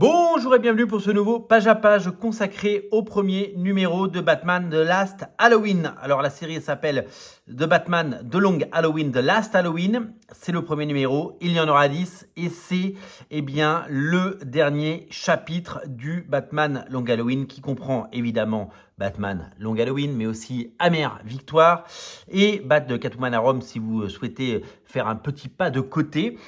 Bonjour et bienvenue pour ce nouveau page à page consacré au premier numéro de Batman The Last Halloween. Alors la série s'appelle The Batman The Long Halloween, The Last Halloween. C'est le premier numéro, il y en aura 10 et c'est le dernier chapitre du Batman Long Halloween qui comprend évidemment Batman Long Halloween mais aussi Amère Victoire et Bat de Catwoman à Rome si vous souhaitez faire un petit pas de côté.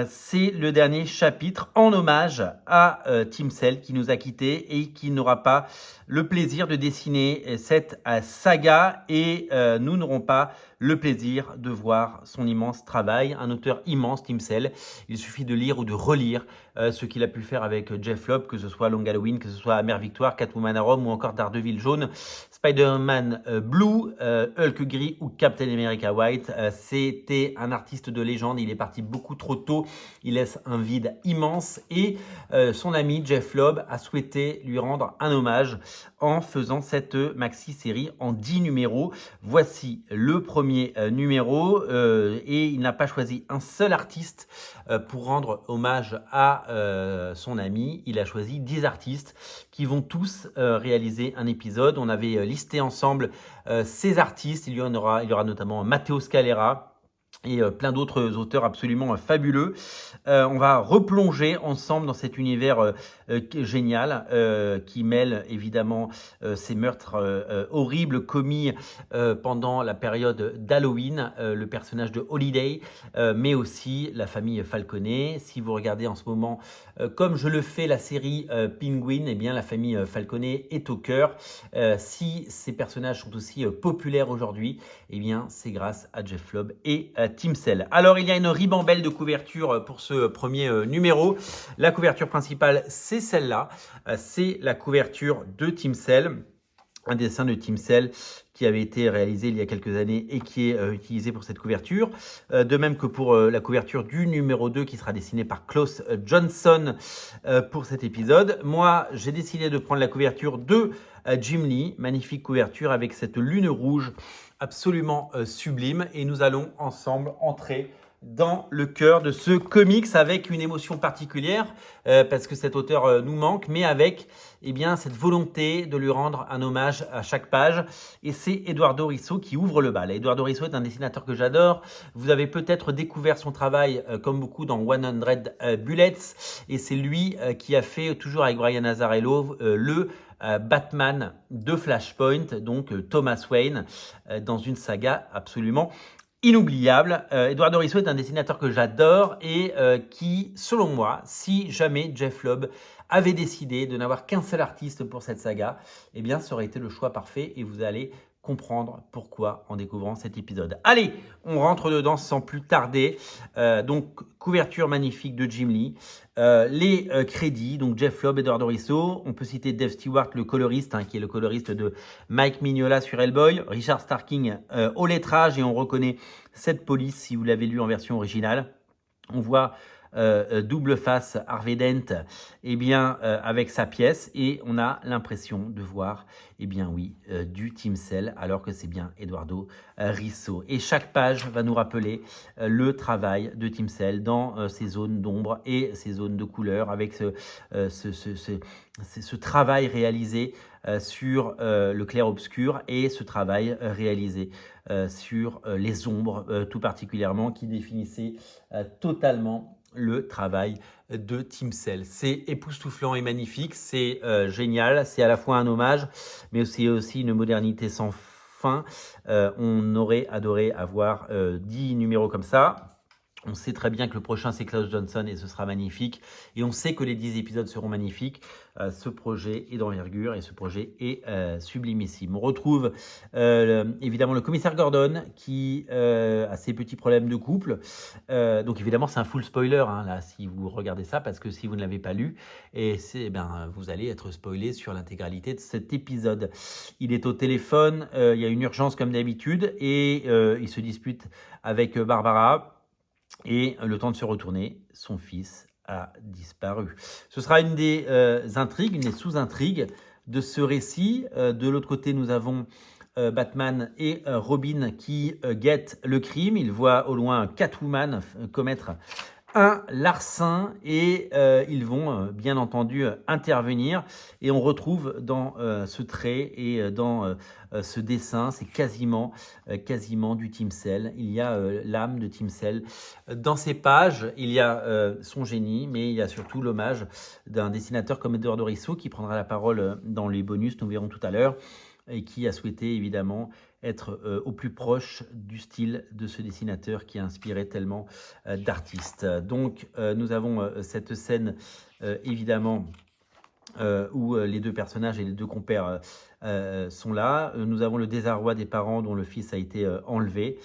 C'est le dernier chapitre en hommage à Tim Sale qui nous a quittés et qui n'aura pas le plaisir de dessiner cette saga et nous n'aurons pas le plaisir de voir son immense travail. Un auteur immense, Tim Sale. Il suffit de lire ou de relire ce qu'il a pu faire avec Jeff Loeb, que ce soit Long Halloween, que ce soit Amère Victoire, Catwoman à Rome ou encore Daredevil jaune, Spider-Man blue, Hulk gris ou Captain America white. C'était un artiste de légende, il est parti beaucoup trop tôt, il laisse un vide immense et son ami Jeff Loeb a souhaité lui rendre un hommage en faisant cette maxi-série en 10 numéros. Voici le premier numéro et il n'a pas choisi un seul artiste pour rendre hommage à son ami. Il a choisi 10 artistes qui vont tous réaliser un épisode. On avait listé ensemble ces artistes. Il y aura notamment Matteo Scalera et plein d'autres auteurs absolument fabuleux. On va replonger ensemble dans cet univers génial qui mêle évidemment ces meurtres horribles commis pendant la période d'Halloween, le personnage de Holiday, mais aussi la famille Falconet. Si vous regardez en ce moment, comme je le fais, la série Penguin, eh bien la famille Falconet est au cœur. Si ces personnages sont aussi populaires aujourd'hui, eh bien c'est grâce à Jeff Loeb et Tim Sale. Alors il y a une ribambelle de couverture pour ce premier numéro. La couverture principale c'est celle-là, c'est la couverture de Tim Sale, un dessin de Tim Sale qui avait été réalisé il y a quelques années et qui est utilisé pour cette couverture. De même que pour la couverture du numéro 2 qui sera dessinée par Klaus Johnson pour cet épisode. Moi, j'ai décidé de prendre la couverture de Jim Lee, magnifique couverture avec cette lune rouge absolument sublime. Et nous allons ensemble entrer dans le cœur de ce comics avec une émotion particulière parce que cet auteur nous manque, mais avec cette volonté de lui rendre un hommage à chaque page. Et c'est Eduardo Risso qui ouvre le bal. Eduardo Risso est un dessinateur que j'adore. Vous avez peut-être découvert son travail comme beaucoup dans 100 Bullets et c'est lui qui a fait, toujours avec Brian Azzarello, le Batman de Flashpoint, donc Thomas Wayne, dans une saga absolument inoubliable. Eduardo Risso est un dessinateur que j'adore et qui, selon moi, si jamais Jeff Loeb avait décidé de n'avoir qu'un seul artiste pour cette saga, eh bien, ça aurait été le choix parfait et vous allez comprendre pourquoi en découvrant cet épisode. Allez, on rentre dedans sans plus tarder. Donc, couverture magnifique de Jim Lee. Les crédits, donc Jeff Loeb, Eduardo Risso. On peut citer Dave Stewart, le coloriste, qui est le coloriste de Mike Mignola sur Hellboy. Richard Starking au lettrage et on reconnaît cette police si vous l'avez lu en version originale. On voit double face Harvey Dent avec sa pièce et on a l'impression de voir du Tim Sale alors que c'est bien Eduardo Risso et chaque page va nous rappeler le travail de Tim Sale dans ces zones d'ombre et ces zones de couleur avec ce travail réalisé sur le clair-obscur et ce travail réalisé sur les ombres tout particulièrement qui définissait totalement le travail de Tim Sale. C'est époustouflant et magnifique, c'est génial, c'est à la fois un hommage, mais c'est aussi une modernité sans fin. On aurait adoré avoir 10 numéros comme ça. On sait très bien que le prochain, c'est Klaus Johnson et ce sera magnifique. Et on sait que les 10 épisodes seront magnifiques. Ce projet est d'envergure et ce projet est sublimissime. On retrouve évidemment le commissaire Gordon qui a ses petits problèmes de couple. Donc évidemment, c'est un full spoiler là, si vous regardez ça, parce que si vous ne l'avez pas lu, vous allez être spoilé sur l'intégralité de cet épisode. Il est au téléphone, il y a une urgence comme d'habitude et il se dispute avec Barbara. Et le temps de se retourner, son fils a disparu. Ce sera une des intrigues, une des sous-intrigues de ce récit. De l'autre côté, nous avons Batman et Robin qui guettent le crime. Ils voient au loin Catwoman commettre un larcin et ils vont bien entendu intervenir et on retrouve dans ce trait et dans ce dessin, c'est quasiment du Team Cell. Il y a l'âme de Team Cell. Dans ces pages, il y a son génie, mais il y a surtout l'hommage d'un dessinateur comme Eduardo Risso qui prendra la parole dans les bonus, nous verrons tout à l'heure, et qui a souhaité évidemment être au plus proche du style de ce dessinateur qui a inspiré tellement d'artistes. Donc nous avons cette scène évidemment où les deux personnages et les deux compères sont là. Nous avons le désarroi des parents dont le fils a été enlevé.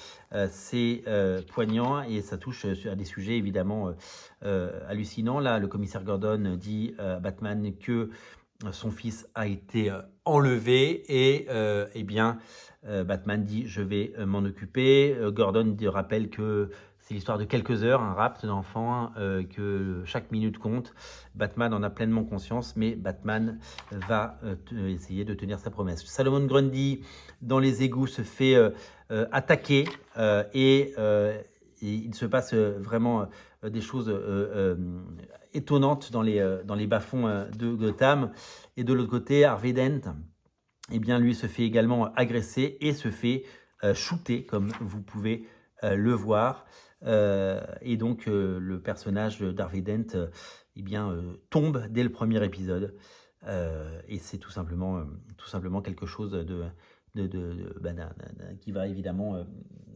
C'est poignant et ça touche à des sujets évidemment hallucinants. Là, le commissaire Gordon dit à Batman que son fils a été enlevé et eh bien Batman dit je vais m'en occuper. Gordon rappelle que c'est l'histoire de quelques heures, un rapt d'enfant, que chaque minute compte. Batman en a pleinement conscience, mais Batman va essayer de tenir sa promesse. Solomon Grundy, dans les égouts, se fait attaquer et il se passe vraiment des choses étonnantes dans les bas-fonds de Gotham. Et de l'autre côté, Harvey Dent, eh bien, lui se fait également agresser et se fait shooter, comme vous pouvez le voir. Et donc, le personnage d'Harvey Dent eh bien, tombe dès le premier épisode. Et c'est tout simplement quelque chose qui va évidemment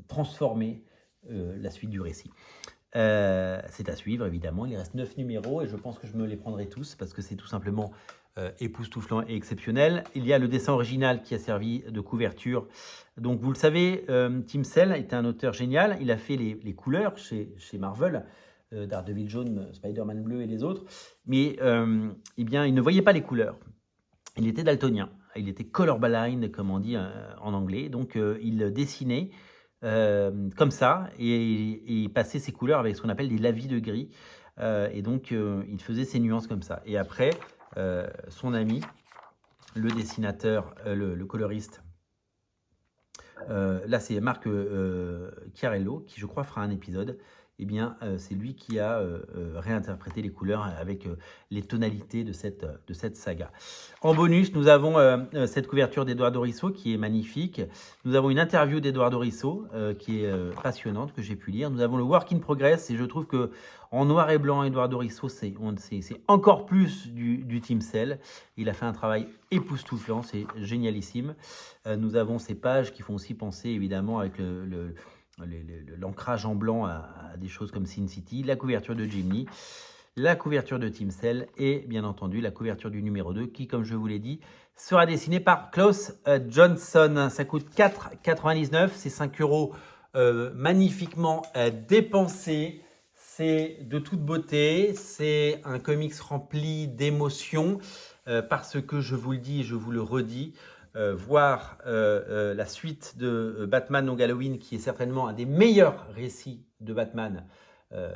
transformer la suite du récit. C'est à suivre évidemment, il reste 9 numéros et je pense que je me les prendrai tous parce que c'est tout simplement époustouflant et exceptionnel. Il y a le dessin original qui a servi de couverture. Donc vous le savez, Tim Sale était un auteur génial, il a fait les couleurs chez Marvel, Daredevil jaune, Spider-Man bleu et les autres, mais eh bien, il ne voyait pas les couleurs. Il était daltonien, il était colorblind comme on dit en anglais, donc il dessinait comme ça et passait ses couleurs avec ce qu'on appelle des lavis de gris et donc il faisait ses nuances comme ça et après son ami le dessinateur le coloriste là c'est Marc Chiarello qui je crois fera un épisode. Eh bien, c'est lui qui a réinterprété les couleurs avec les tonalités de cette saga. En bonus, nous avons cette couverture d'Eduardo Risso qui est magnifique. Nous avons une interview d'Eduardo Risso qui est passionnante, que j'ai pu lire. Nous avons le Work in Progress et je trouve que en noir et blanc, Eduardo Risso, c'est encore plus du Team Cell. Il a fait un travail époustouflant, c'est génialissime. Nous avons ces pages qui font aussi penser évidemment avec l'ancrage en blanc à des choses comme Sin City, la couverture de Jim Lee, la couverture de Team Cell et bien entendu la couverture du numéro 2 qui, comme je vous l'ai dit, sera dessinée par Klaus Johnson. Ça coûte 4,99 €, c'est 5 € magnifiquement dépensés. C'est de toute beauté, c'est un comics rempli d'émotions parce que je vous le dis et je vous le redis, voir la suite de Batman Long Halloween, qui est certainement un des meilleurs récits de Batman.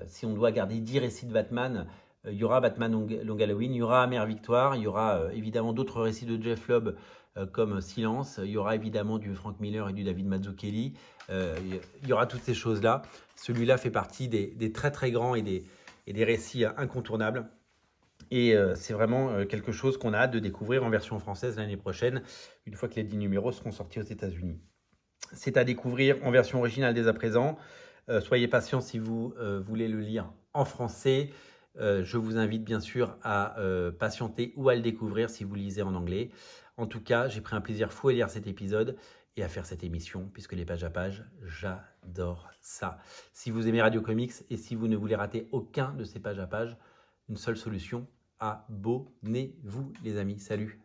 Si on doit garder 10 récits de Batman, il y aura Batman Long Halloween, il y aura Amère Victoire, il y aura évidemment d'autres récits de Jeff Loeb comme Silence, il y aura évidemment du Frank Miller et du David Mazzucchelli, il y aura toutes ces choses-là. Celui-là fait partie des très très grands et des récits incontournables. Et c'est vraiment quelque chose qu'on a hâte de découvrir en version française l'année prochaine, une fois que les 10 numéros seront sortis aux États-Unis. C'est à découvrir en version originale dès à présent. Soyez patients si vous voulez le lire en français. Je vous invite bien sûr à patienter ou à le découvrir si vous lisez en anglais. En tout cas, j'ai pris un plaisir fou à lire cet épisode et à faire cette émission, puisque les pages à pages, j'adore ça. Si vous aimez Radio Comics et si vous ne voulez rater aucun de ces pages à pages, une seule solution, abonnez-vous les amis. Salut!